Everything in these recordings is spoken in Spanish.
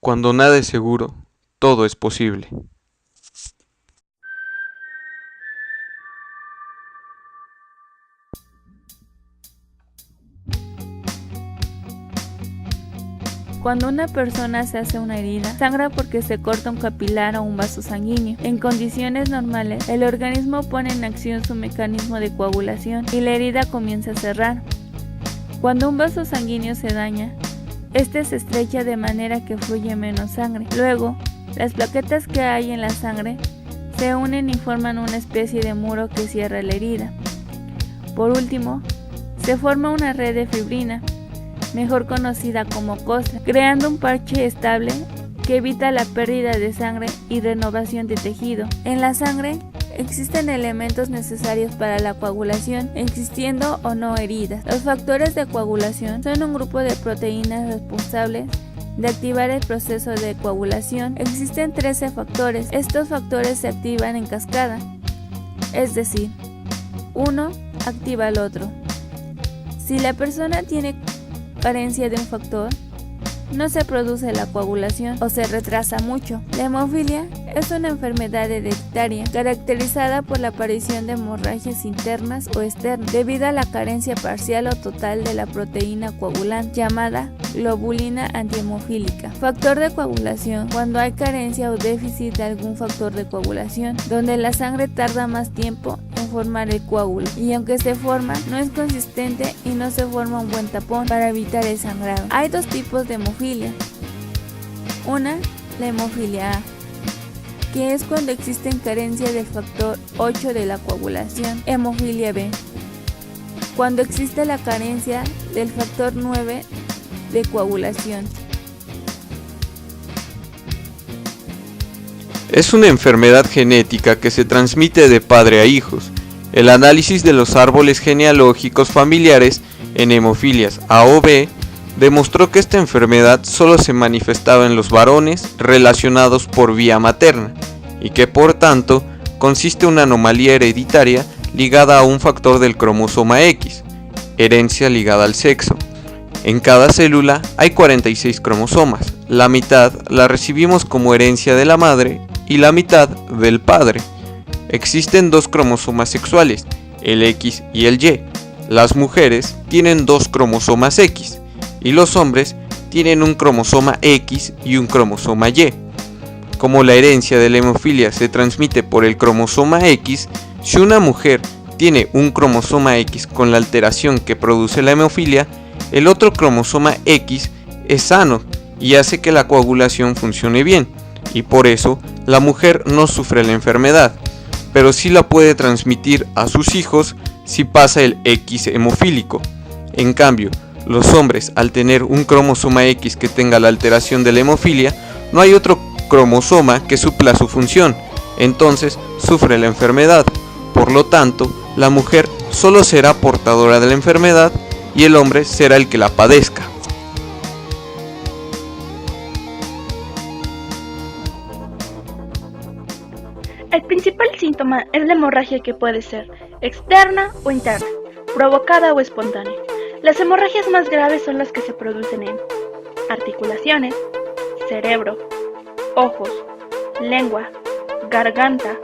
Cuando nada es seguro, todo es posible. Cuando una persona se hace una herida, sangra porque se corta un capilar o un vaso sanguíneo. En condiciones normales, el organismo pone en acción su mecanismo de coagulación y la herida comienza a cerrar. Cuando un vaso sanguíneo se daña, este se estrecha de manera que fluye menos sangre. Luego, las plaquetas que hay en la sangre se unen y forman una especie de muro que cierra la herida. Por último, se forma una red de fibrina, mejor conocida como costra, creando un parche estable que evita la pérdida de sangre y renovación de tejido. En la sangre existen elementos necesarios para la coagulación, existiendo o no heridas. Los factores de coagulación son un grupo de proteínas responsables de activar el proceso de coagulación. Existen 13 factores. Estos factores se activan en cascada, es decir, uno activa al otro. Si la persona tiene carencia de un factor, no se produce la coagulación o se retrasa mucho. La hemofilia es una enfermedad hereditaria caracterizada por la aparición de hemorragias internas o externas debido a la carencia parcial o total de la proteína coagulante llamada globulina antihemofílica. Factor de coagulación: cuando hay carencia o déficit de algún factor de coagulación, donde la sangre tarda más tiempo en formar el coágulo y aunque se forma, no es consistente y no se forma un buen tapón para evitar el sangrado. Hay dos tipos de hemofilia. Una, la hemofilia A, que es cuando existe carencia del factor 8 de la coagulación. Hemofilia B, cuando existe la carencia del factor 9 de coagulación. Es una enfermedad genética que se transmite de padre a hijos. El análisis de los árboles genealógicos familiares en hemofilias A o B demostró que esta enfermedad solo se manifestaba en los varones relacionados por vía materna y que por tanto consiste en una anomalía hereditaria ligada a un factor del cromosoma X, herencia ligada al sexo. En cada célula hay 46 cromosomas, la mitad la recibimos como herencia de la madre y la mitad del padre. Existen dos cromosomas sexuales, el X y el Y. Las mujeres tienen dos cromosomas X y los hombres tienen un cromosoma X y un cromosoma Y. Como la herencia de la hemofilia se transmite por el cromosoma X, si una mujer tiene un cromosoma X con la alteración que produce la hemofilia, el otro cromosoma X es sano y hace que la coagulación funcione bien, y por eso la mujer no sufre la enfermedad, pero sí la puede transmitir a sus hijos si pasa el X hemofílico. En cambio, los hombres, al tener un cromosoma X que tenga la alteración de la hemofilia, no hay otro cromosoma que supla su función, entonces sufre la enfermedad. Por lo tanto, la mujer solo será portadora de la enfermedad y el hombre será el que la padezca. El principal síntoma es la hemorragia, que puede ser externa o interna, provocada o espontánea. Las hemorragias más graves son las que se producen en articulaciones, cerebro, ojos, lengua, garganta,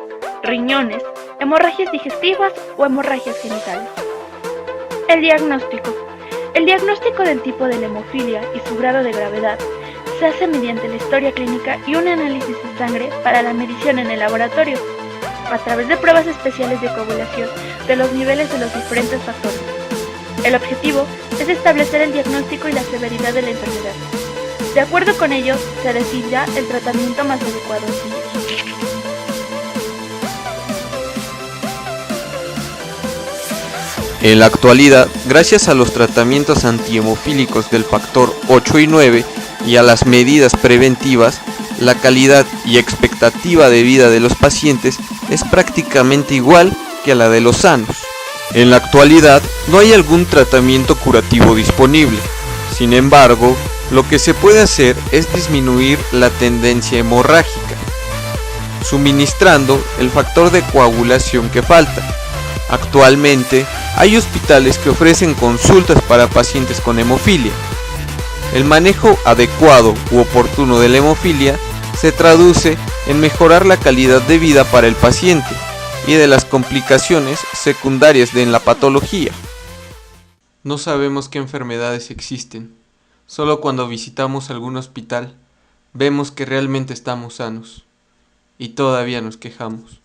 riñones, hemorragias digestivas o hemorragias genitales. El diagnóstico. El diagnóstico del tipo de la hemofilia y su grado de gravedad se hace mediante la historia clínica y un análisis de sangre para la medición en el laboratorio, a través de pruebas especiales de coagulación de los niveles de los diferentes factores. El objetivo es establecer el diagnóstico y la severidad de la enfermedad. De acuerdo con ello, se decidirá el tratamiento más adecuado a seguir. En la actualidad, gracias a los tratamientos antihemofílicos del factor 8 y 9 y a las medidas preventivas, la calidad y expectativa de vida de los pacientes es prácticamente igual que a la de los sanos. En la actualidad, no hay algún tratamiento curativo disponible. Sin embargo, lo que se puede hacer es disminuir la tendencia hemorrágica, suministrando el factor de coagulación que falta. Actualmente, hay hospitales que ofrecen consultas para pacientes con hemofilia. El manejo adecuado u oportuno de la hemofilia se traduce en mejorar la calidad de vida para el paciente y de las complicaciones secundarias de la patología. No sabemos qué enfermedades existen. Solo cuando visitamos algún hospital vemos que realmente estamos sanos y todavía nos quejamos.